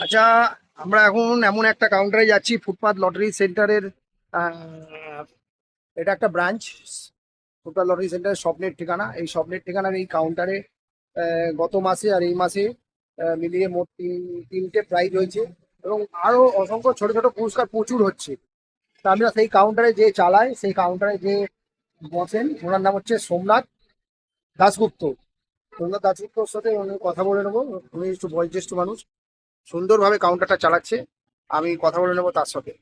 আচ্ছা, আমরা এখন এমন একটা কাউন্টারে যাচ্ছি, ফুটপাথ লটারি সেন্টারের। আহ, এটা একটা ব্রাঞ্চ। ফুটপাথ লটারি সেন্টারের স্বপ্নের ঠিকানা। এই স্বপ্নের ঠিকানার এই কাউন্টারে গত মাসে আর এই মাসে মিলিয়ে মোট তিনটে প্রাইজ হয়েছে, এবং আরো অসংখ্য ছোট ছোট পুরস্কার প্রচুর হচ্ছে। তা আমরা সেই কাউন্টারে যে চালায়, সেই কাউন্টারে যে বসেন, ওনার নাম হচ্ছে সোমনাথ দাশগুপ্ত। সোমনাথ দাশগুপ্তর সাথে উনি কথা বলে নেবো। উনি একটু বয়োজ্যেষ্ঠ মানুষ, সুন্দরভাবে কাউন্টারটা চালাচ্ছে। আমি কথা বলে নেবো তার সাথে।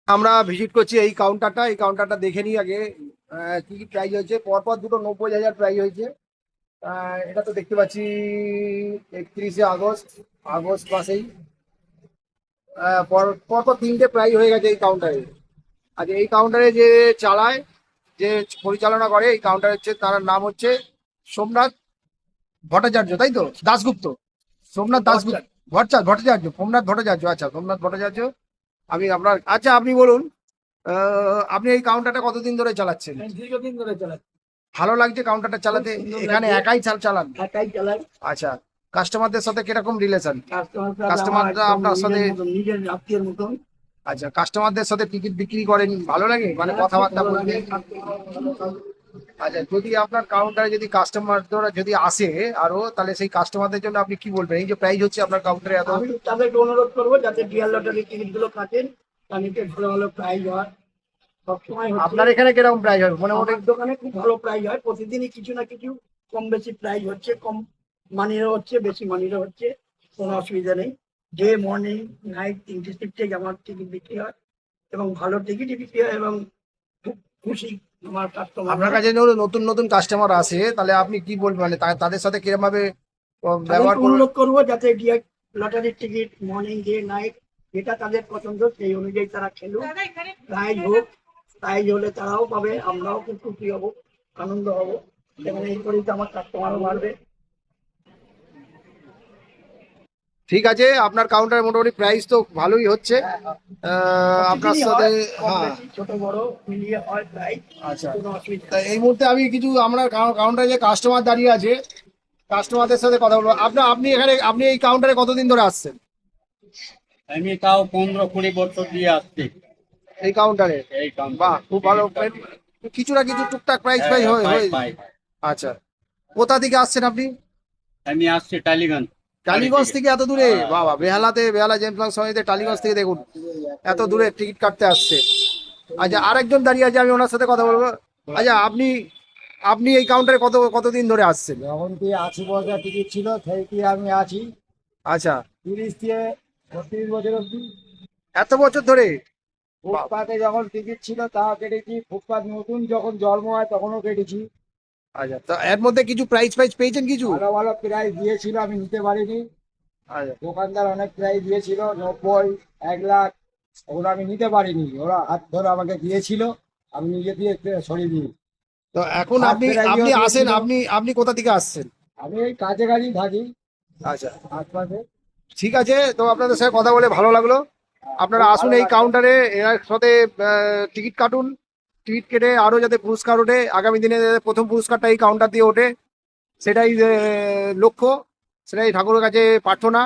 আমরা ভিজিট করছি এই কাউন্টারটা। এই কাউন্টারটা দেখে নিই আগে কি কি প্রাইস হয়েছে। পরপর দুটো 90,000 প্রাইস হয়েছে। এটা তো দেখতে পাচ্ছি 31শে আগস্ট, আগস্ট মাসেই পরপর তিনটে প্রাইজ হয়ে গেছে এই কাউন্টারে। আচ্ছা, এই কাউন্টারে যে চালায়, যে পরিচালনা করে এই কাউন্টার হচ্ছে, তার নাম হচ্ছে সোমনাথ ভট্টাচার্য, তাই তো? দাশগুপ্ত, সোমনাথ দাশগুপ্ত, ভট্টাচার্য, সোমনাথ ভট্টাচার্য। আচ্ছা, সোমনাথ ভট্টাচার্য। আমি আপনার, আচ্ছা আপনি বলুন, আপনি এই কাউন্টারটা কতদিন ধরে চালাচ্ছেন? দীর্ঘদিন ধরে চালাচ্ছি। ভালো লাগছে কাউন্টারটা চালাতে? খুব সুন্দর এখানে লাগছে। একাই চালান? একাই চালাই। আচ্ছা, কাস্টমারদের সাথে কিরকম রিলেশন? কাস্টমার সাথে আমার কাস্টমাররা একদম আপনার নিজের সাথে? মতন, নিজের আত্মীয়ের মতন। আচ্ছা, কাস্টমারদের সাথে টিকিট বিক্রি করেন? ভালো লাগে মানে হ্যাঁ, খুব কথাবার্তা ভালো বলতে? লাগে। কাস্টমার ভালো থাকে। আচ্ছা, যদি আপনার কাউন্টারে যদি কাস্টমাররা যদি আসে আরো, তাহলে সেই কাস্টমারদের জন্য আপনি কি বলবেন? এই যে প্রাইস হচ্ছে আপনার কাউন্টারে এত। আমি তাদেরকে অনুরোধ করবো যাতে ডিয়ার লটারি টিকিট গুলো কাটেন, তার নিচে ভালো ভালো প্রাইজ হয়। সবসময় হচ্ছে আপনার এখানে কিরকম প্রাইস হয় মোটামুটি? আমার দোকানে খুব ভালো প্রাইজ হয়, প্রতিদিনই কিছু না কিছু কম বেশি প্রাইজ হচ্ছে। কম মানিরও হচ্ছে, বেশি মানিরও হচ্ছে, কোনো অসুবিধা নেই। ডে মর্নিং নাইট তিনটে শিফটে আমার টিকিট বিক্রি হয়, এবং ভালো টিকিটই বিক্রি হয়, এবং খুব খুশি আমার আপনার কাস্টমাররা। কাছে ধরুন নতুন নতুন কাস্টমার আসে, তাহলে আপনি কি বলবেন মানে তাদের সাথে কিরকম ভাবে ব্যবহার তাদেরকে করবেন? অনুরোধ করবো যাতে ডিয়ার লটারির টিকিট মর্নিং ডে নাইট যেটা তাদের পছন্দ সেই অনুযায়ী তারা খেলুক। প্রাইজ হোক, প্রাইজ হলে তারাও পাবে, আমরাও খুব খুশি হব, আনন্দ হব, এবং এই করেই তো আমার কাস্টমারও বাড়বে। ঠিক আছে, আপনার কাউন্টারে মোটামুটি প্রাইস তো ভালোই হচ্ছে। আপনার প্রতিদিনই সাথে, হয়, কম হ্যাঁ। বেশি ছোট বড় মিলিয়ে হয় প্রাইজ, আচ্ছা, কোনো অসুবিধা তা নেই। এই মুহূর্তে আমি কিছু আমরা কাউন্টারে যে কাস্টমার দাঁড়িয়ে আছে, কাস্টমারদের সাথে কথা বলবো। আপনি এখানে, আপনি এই কাউন্টারে কতদিন ধরে আসছেন? আমি তাও 15-20 বছর দিয়ে আসছি এই কাউন্টারে? এই বাহ, কাউন্টারে খুব ভালো। টিকিট কাটি। কিছু না কিছু টুকটাক প্রাইস হ্যাঁ প্রাইস হ্যাঁ, হয় পাই হয় পাই। আচ্ছা, কোথা থেকে আসছেন আপনি? আমি আসছি টালিগঞ্জ বাড়ি টালিগঞ্জ থেকে। থেকে এত দূরে? হ্যাঁ, বাবা, বেহালাতে, বেহালা জেমপ্লাস সমিতিতে টালিগঞ্জ থেকে দেখুন এত দূরে টিকিট কাটতে আসছে। আচ্ছা, আরেকজন দাঁড়িয়ে আছে, আমি ওনার সাথে কথা বলবো। আচ্ছা, আপনি আপনি এই কাউন্টারে কতদিন ধরে আসছেন? যখন কি 80 পয়সা টিকিট ছিল সেই কি আমি আছি আচ্ছা, 30 থেকে 36 বছর অব্দি। এত বছর ধরে? বাহ, ফুটপাতে যখন টিকিট ছিল তাও কেটেছি, ফুটপাত নতুন যখন জন্ম হয় তখনও কেটেছি। আচ্ছা, তো এর মধ্যে কিছু প্রাইজ ফাইজ পেয়েছেন কিছু? ভালো ভালো প্রাইজ দিয়েছিল, আমি নিতে পারিনি। আচ্ছা, দোকানদার অনেক প্রাইজ দিয়েছিল, 90, 1 লাখ, ওগুলো আমি নিতে পারিনি। ওরা হাত ধরে আমাকে দিয়েছিল, আমি নিজে দিয়ে সরিয়ে দিই। তো এখন থার্ড আপনি প্রাইজও আপনি আসেন, দিয়েছিল। আপনি কোথা থেকে আসছেন? আমি এই কাছে কাছেই থাকি, আচ্ছা, আশপাশে। ঠিক আছে, তো আপনাদের সাথে কথা বলে ভালো লাগলো। আপনারা খুব আসুন ভালো এই লাগলো। কাউন্টারে, এর সাথে টিকিট কাটুন। টিকিট কেটে আরো যাতে পুরস্কার ওঠে আগামী দিনে, যাতে প্রথম পুরস্কারটা এই কাউন্টার দিয়ে ওঠে, সেটাই লক্ষ্য, সেটাই ঠাকুরের কাছে প্রার্থনা।